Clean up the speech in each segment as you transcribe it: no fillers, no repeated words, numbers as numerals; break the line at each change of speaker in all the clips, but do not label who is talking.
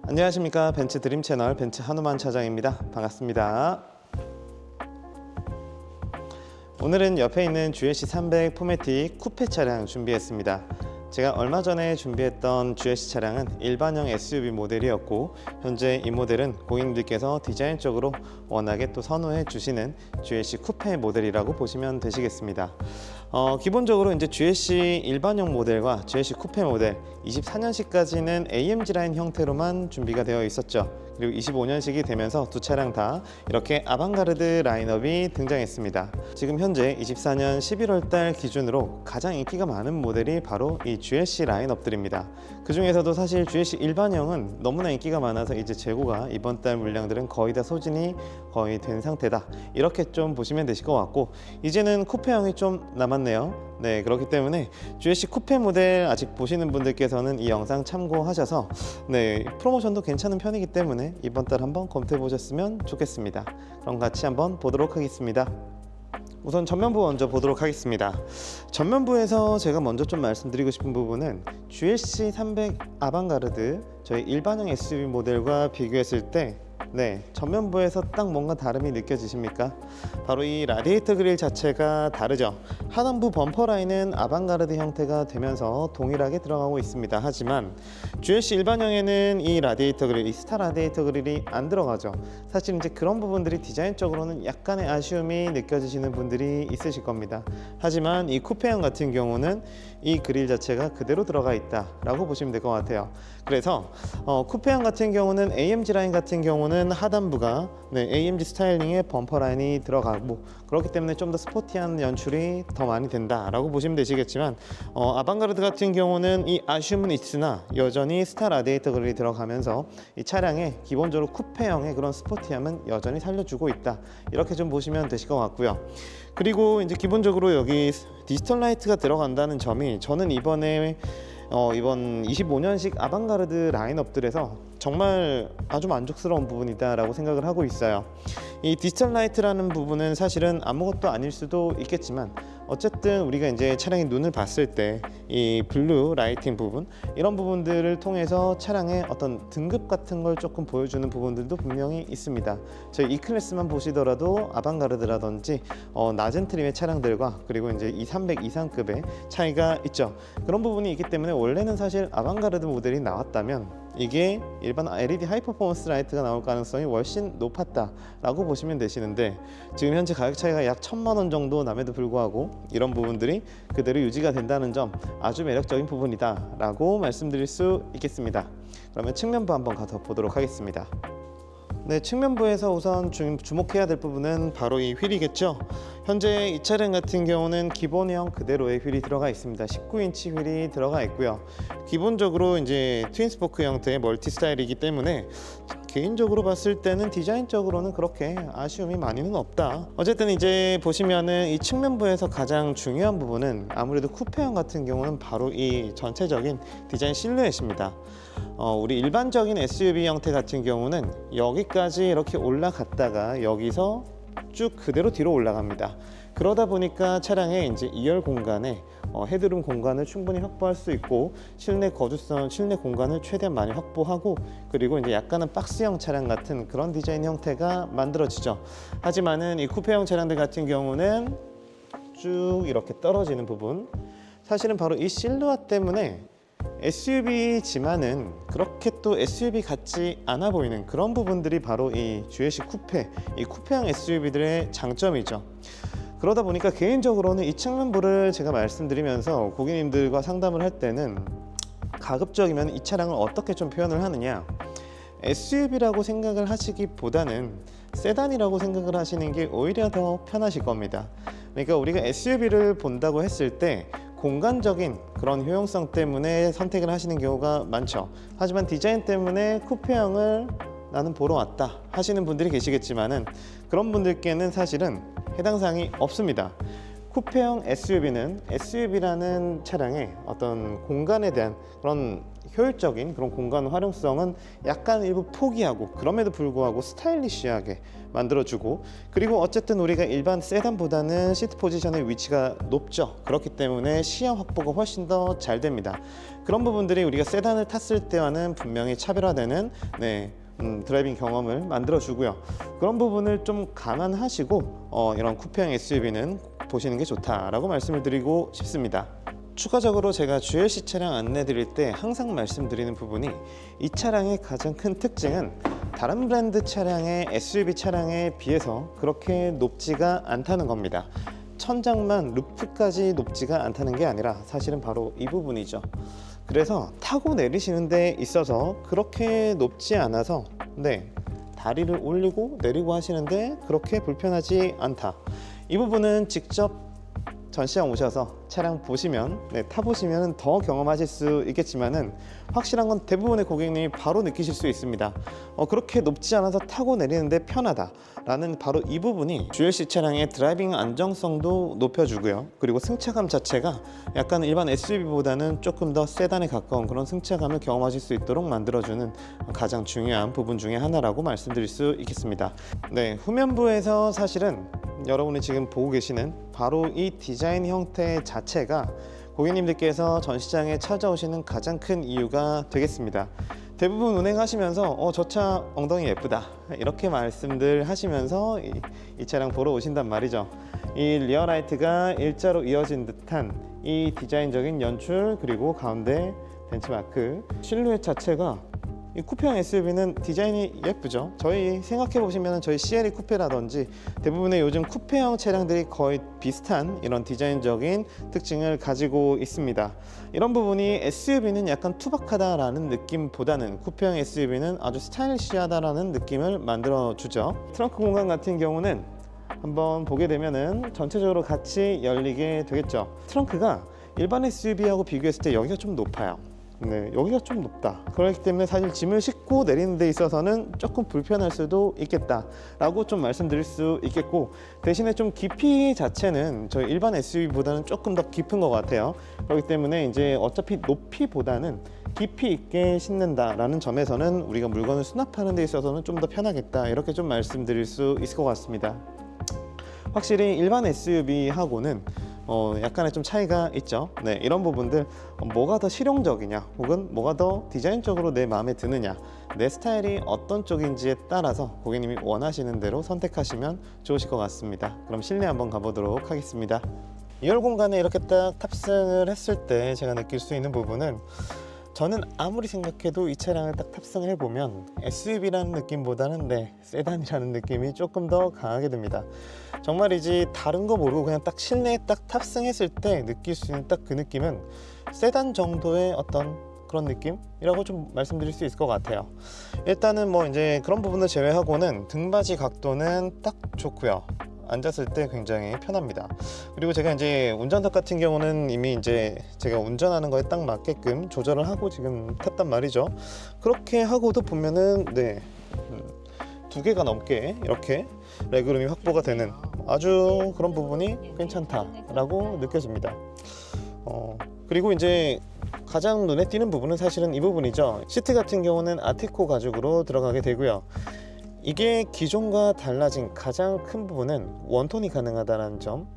안녕하십니까. 벤츠 드림 채널 벤츠 한우만 차장입니다. 반갑습니다. 오늘은 옆에 있는 GLC 300 포매틱 쿠페 차량 준비했습니다. 제가 얼마 전에 준비했던 GLC 차량은 일반형 SUV 모델이었고, 현재 이 모델은 고객님들께서 디자인적으로 워낙에 또 선호해 주시는 GLC 쿠페 모델이라고 보시면 되시겠습니다. 기본적으로 이제 GLC 일반형 모델과 GLC 쿠페 모델 24년식까지는 AMG 라인 형태로만 준비가 되어 있었죠. 그리고 25년식이 되면서 두 차량 다 이렇게 아방가르드 라인업이 등장했습니다. 지금 현재 24년 11월 달 기준으로 가장 인기가 많은 모델이 바로 이 GLC 라인업들입니다. 그 중에서도 사실 GLC 일반형은 너무나 인기가 많아서 이제 재고가 이번 달 물량들은 거의 다 소진이 거의 된 상태다, 이렇게 좀 보시면 되실 것 같고, 이제는 쿠페형이 좀 남았네요. 네, 그렇기 때문에 GLC 쿠페 모델 아직 보시는 분들께서는 이 영상 참고하셔서 프로모션도 괜찮은 편이기 때문에 이번 달 한번 검토해 보셨으면 좋겠습니다. 그럼 같이 한번 보도록 하겠습니다. 우선 전면부 먼저 보도록 하겠습니다. 전면부에서 제가 먼저 좀 말씀드리고 싶은 부분은 GLC 300 아방가르드 저희 일반형 SUV 모델과 비교했을 때 전면부에서 딱 뭔가 다름이 느껴지십니까? 바로 이 라디에이터 그릴 자체가 다르죠. 하단부 범퍼 라인은 아방가르드 형태가 되면서 동일하게 들어가고 있습니다. 하지만 GLC 일반형에는 이 라디에이터 그릴, 이 스타 라디에이터 그릴이 안 들어가죠. 사실 이제 그런 부분들이 디자인적으로는 약간의 아쉬움이 느껴지시는 분들이 있으실 겁니다. 하지만 이 쿠페형 같은 경우는 이 그릴 자체가 그대로 들어가 있다라고 보시면 될 것 같아요. 그래서 쿠페형 같은 경우는 AMG 라인 같은 경우는 하단부가 AMG 스타일링의 범퍼 라인이 들어가고, 그렇기 때문에 좀 더 스포티한 연출이 더 많이 된다라고 보시면 되시겠지만, 아방가르드 같은 경우는 이 아쉬움은 있으나 여전히 스타 라디에이터 그릴이 들어가면서 이 차량의 기본적으로 쿠페형의 그런 스포티함은 여전히 살려주고 있다, 이렇게 좀 보시면 되실 것 같고요. 그리고 이제 기본적으로 여기 디지털 라이트가 들어간다는 점이 저는 이번 25년식 아방가르드 라인업들에서 정말 아주 만족스러운 부분이다라고 생각을 하고 있어요. 이 디지털 라이트라는 부분은 사실은 아무것도 아닐 수도 있겠지만, 어쨌든 우리가 이제 차량의 눈을 봤을 때 이 블루 라이팅 부분, 이런 부분들을 통해서 차량의 어떤 등급 같은 걸 조금 보여주는 부분들도 분명히 있습니다. 저희 E클래스만 보시더라도 아방가르드라든지 낮은 트림의 차량들과 그리고 이제 200 이상급의 차이가 있죠. 그런 부분이 있기 때문에 원래는 사실 아방가르드 모델이 나왔다면 이게 일반 LED 하이 퍼포먼스 라이트가 나올 가능성이 훨씬 높았다라고 보시면 되시는데, 지금 현재 가격 차이가 약 1000만 원 정도 남에도 불구하고 이런 부분들이 그대로 유지가 된다는 점 아주 매력적인 부분이다라고 말씀드릴 수 있겠습니다. 그러면 측면부 한번 가서 보도록 하겠습니다. 측면부에서 우선 주목해야 될 부분은 바로 이 휠이겠죠. 현재 이 차량 같은 경우는 기본형 그대로의 휠이 들어가 있습니다. 19인치 휠이 들어가 있고요. 기본적으로 이제 트윈스포크 형태의 멀티 스타일이기 때문에 개인적으로 봤을 때는 디자인적으로는 그렇게 아쉬움이 많이는 없다. 어쨌든 이제 보시면은 이 측면부에서 가장 중요한 부분은 아무래도 쿠페형 같은 경우는 바로 이 전체적인 디자인 실루엣입니다. 우리 일반적인 SUV 형태 같은 경우는 여기까지 이렇게 올라갔다가 여기서 쭉 그대로 뒤로 올라갑니다. 그러다 보니까 차량의 이제 2열 공간에 헤드룸 공간을 충분히 확보할 수 있고, 실내 거주성, 실내 공간을 최대한 많이 확보하고, 그리고 이제 약간은 박스형 차량 같은 그런 디자인 형태가 만들어지죠. 하지만은 이 쿠페형 차량들 같은 경우는 쭉 이렇게 떨어지는 부분, 사실은 바로 이 실루엣 때문에 SUV지만은 그렇게 또 SUV 같지 않아 보이는 그런 부분들이 바로 이 GLC 쿠페, 이 쿠페형 SUV들의 장점이죠. 그러다 보니까 개인적으로는 이 측면부를 제가 말씀드리면서 고객님들과 상담을 할 때는 가급적이면 이 차량을 어떻게 좀 표현을 하느냐, SUV라고 생각을 하시기보다는 세단이라고 생각을 하시는 게 오히려 더 편하실 겁니다. 그러니까 우리가 SUV를 본다고 했을 때 공간적인 그런 효용성 때문에 선택을 하시는 경우가 많죠. 하지만 디자인 때문에 쿠페형을 나는 보러 왔다 하시는 분들이 계시겠지만은, 그런 분들께는 사실은 해당 사항이 없습니다. 쿠페형 SUV는 SUV라는 차량의 어떤 공간에 대한 그런 효율적인 그런 공간 활용성은 약간 일부 포기하고 그럼에도 불구하고 스타일리시하게 만들어주고, 그리고 어쨌든 우리가 일반 세단보다는 시트 포지션의 위치가 높죠. 그렇기 때문에 시야 확보가 훨씬 더 잘 됩니다. 그런 부분들이 우리가 세단을 탔을 때와는 분명히 차별화되는 드라이빙 경험을 만들어주고요. 그런 부분을 좀 감안하시고 이런 쿠페형 SUV는 보시는 게 좋다라고 말씀을 드리고 싶습니다. 추가적으로 제가 GLC 차량 안내 드릴 때 항상 말씀드리는 부분이, 이 차량의 가장 큰 특징은 다른 브랜드 차량의 SUV 차량에 비해서 그렇게 높지가 않다는 겁니다. 천장만 루프까지 높지가 않다는 게 아니라 사실은 바로 이 부분이죠. 그래서 타고 내리시는 데 있어서 그렇게 높지 않아서 다리를 올리고 내리고 하시는데 그렇게 불편하지 않다. 이 부분은 직접 전시장 오셔서 차량 보시면 타보시면 더 경험하실 수 있겠지만은, 확실한 건 대부분의 고객님이 바로 느끼실 수 있습니다. 그렇게 높지 않아서 타고 내리는데 편하다 라는 바로 이 부분이 GLC 차량의 드라이빙 안정성도 높여주고요. 그리고 승차감 자체가 약간 일반 SUV보다는 조금 더 세단에 가까운 그런 승차감을 경험하실 수 있도록 만들어주는 가장 중요한 부분 중에 하나라고 말씀드릴 수 있겠습니다. 후면부에서 사실은 여러분이 지금 보고 계시는 바로 이 디자인 형태 자체가 고객님들께서 전시장에 찾아오시는 가장 큰 이유가 되겠습니다. 대부분 운행하시면서 저 차 엉덩이 예쁘다 이렇게 말씀들 하시면서 이 차량 보러 오신단 말이죠. 이 리어라이트가 일자로 이어진 듯한 이 디자인적인 연출, 그리고 가운데 벤치마크 실루엣 자체가, 이 쿠페형 SUV는 디자인이 예쁘죠. 저희 생각해 보시면 저희 CLE 쿠페라든지 대부분의 요즘 쿠페형 차량들이 거의 비슷한 이런 디자인적인 특징을 가지고 있습니다. 이런 부분이 SUV는 약간 투박하다라는 느낌보다는 쿠페형 SUV는 아주 스타일리시하다라는 느낌을 만들어 주죠. 트렁크 공간 같은 경우는 한번 보게 되면은 전체적으로 같이 열리게 되겠죠. 트렁크가 일반 SUV하고 비교했을 때 여기가 좀 높아요. 여기가 좀 높다. 그렇기 때문에 사실 짐을 싣고 내리는 데 있어서는 조금 불편할 수도 있겠다 라고 좀 말씀드릴 수 있겠고, 대신에 좀 깊이 자체는 저희 일반 SUV보다는 조금 더 깊은 것 같아요. 그렇기 때문에 이제 어차피 높이보다는 깊이 있게 싣는다 라는 점에서는 우리가 물건을 수납하는 데 있어서는 좀 더 편하겠다, 이렇게 좀 말씀드릴 수 있을 것 같습니다. 확실히 일반 SUV하고는 약간의 좀 차이가 있죠. 이런 부분들, 뭐가 더 실용적이냐 혹은 뭐가 더 디자인적으로 내 마음에 드느냐, 내 스타일이 어떤 쪽인지에 따라서 고객님이 원하시는 대로 선택하시면 좋으실 것 같습니다. 그럼 실내 한번 가보도록 하겠습니다. 2열 공간에 이렇게 딱 탑승을 했을 때 제가 느낄 수 있는 부분은, 저는 아무리 생각해도 이 차량을 딱 탑승을 해보면 SUV라는 느낌보다는 세단이라는 느낌이 조금 더 강하게 듭니다. 정말이지 다른 거 모르고 그냥 딱 실내에 딱 탑승했을 때 느낄 수 있는 딱 그 느낌은 세단 정도의 어떤 그런 느낌이라고 좀 말씀드릴 수 있을 것 같아요. 일단은 뭐 이제 그런 부분을 제외하고는 등받이 각도는 딱 좋고요. 앉았을 때 굉장히 편합니다. 그리고 제가 이제 운전석 같은 경우는 이미 이제 제가 운전하는 거에 딱 맞게끔 조절을 하고 지금 탔단 말이죠. 그렇게 하고도 보면은 2개가 넘게 이렇게 레그룸이 확보가 되는 아주 그런 부분이 괜찮다라고 느껴집니다. 그리고 이제 가장 눈에 띄는 부분은 사실은 이 부분이죠. 시트 같은 경우는 아티코 가죽으로 들어가게 되고요. 이게 기존과 달라진 가장 큰 부분은 원톤이 가능하다는 점.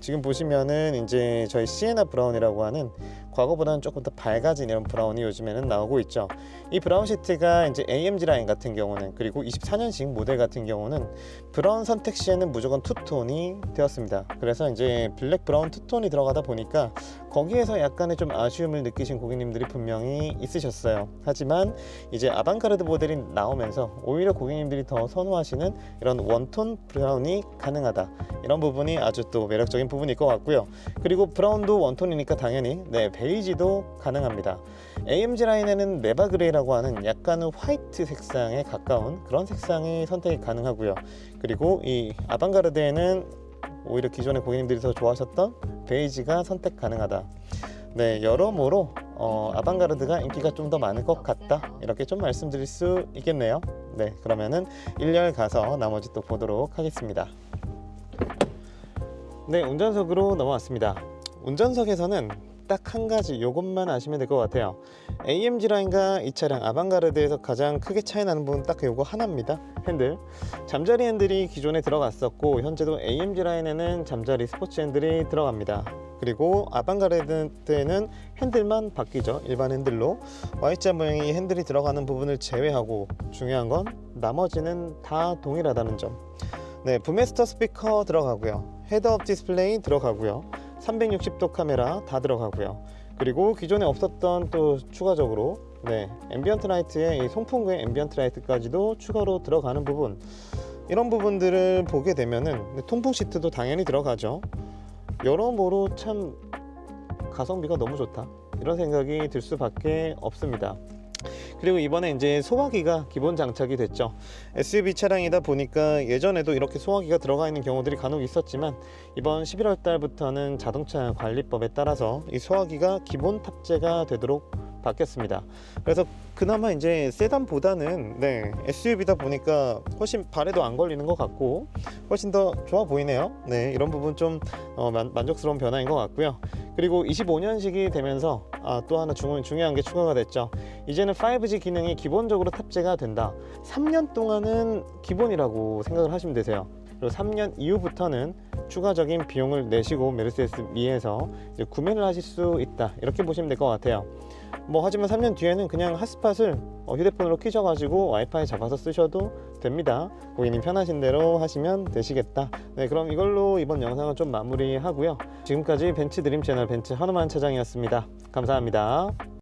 지금 보시면은 이제 저희 시에나 브라운이라고 하는, 과거보다는 조금 더 밝아진 이런 브라운이 요즘에는 나오고 있죠. 이 브라운 시트가 이제 AMG 라인 같은 경우는, 그리고 24년식 모델 같은 경우는 브라운 선택 시에는 무조건 투톤이 되었습니다. 그래서 이제 블랙 브라운 투톤이 들어가다 보니까 거기에서 약간의 좀 아쉬움을 느끼신 고객님들이 분명히 있으셨어요. 하지만 이제 아방가르드 모델이 나오면서 오히려 고객님들이 더 선호하시는 이런 원톤 브라운이 가능하다, 이런 부분이 아주 또 매력적인 부분일 것 같고요. 그리고 브라운도 원톤이니까 당연히 베이지도 가능합니다. AMG 라인에는 네바 그레이라고 하는 약간은 화이트 색상에 가까운 그런 색상이 선택이 가능하고요. 그리고 이 아방가르드에는 오히려 기존의 고객님들이 더 좋아하셨던 베이지가 선택 가능하다. 여러모로 아방가르드가 인기가 좀 더 많을 것 같다, 이렇게 좀 말씀드릴 수 있겠네요. 그러면은 1열 가서 나머지 또 보도록 하겠습니다. 운전석으로 넘어왔습니다. 운전석에서는 딱 한 가지 요것만 아시면 될 것 같아요. AMG 라인과 이 차량 아방가르드에서 가장 크게 차이 나는 부분 딱 요거 하나입니다. 핸들, 잠자리 핸들이 기존에 들어갔었고 현재도 AMG 라인에는 잠자리 스포츠 핸들이 들어갑니다. 그리고 아방가르드에는 핸들만 바뀌죠. 일반 핸들로 Y자 모양의 핸들이 들어가는 부분을 제외하고 중요한 건 나머지는 다 동일하다는 점. 네, 부메스터 스피커 들어가고요. 헤드업 디스플레이 들어가고요. 360도 카메라 다 들어가고요. 그리고 기존에 없었던 또 추가적으로 앰비언트 라이트에 이 송풍구의 앰비언트 라이트까지도 추가로 들어가는 부분, 이런 부분들을 보게 되면은 통풍 시트도 당연히 들어가죠. 여러모로 참 가성비가 너무 좋다 이런 생각이 들 수밖에 없습니다. 그리고 이번에 이제 소화기가 기본 장착이 됐죠. SUV 차량이다 보니까 예전에도 이렇게 소화기가 들어가 있는 경우들이 간혹 있었지만 이번 11월 달부터는 자동차 관리법에 따라서 이 소화기가 기본 탑재가 되도록 바뀌었습니다. 그래서 그나마 이제 세단보다는 SUV다 보니까 훨씬 발에도 안 걸리는 것 같고 훨씬 더 좋아 보이네요. 이런 부분 좀 만족스러운 변화인 것 같고요. 그리고 25년식이 되면서 또 하나 중요한 게 추가가 됐죠. 이제는 5G 기능이 기본적으로 탑재가 된다. 3년 동안은 기본이라고 생각을 하시면 되세요. 그리고 3년 이후부터는 추가적인 비용을 내시고 메르세데스 미에서 구매를 하실 수 있다 이렇게 보시면 될 것 같아요. 하지만 3년 뒤에는 그냥 핫스팟을 휴대폰으로 켜셔가지고 와이파이 잡아서 쓰셔도 됩니다. 고객님 편하신 대로 하시면 되시겠다. 그럼 이걸로 이번 영상은 좀 마무리하고요. 지금까지 벤츠 드림 채널 벤츠 한우만 차장이었습니다. 감사합니다.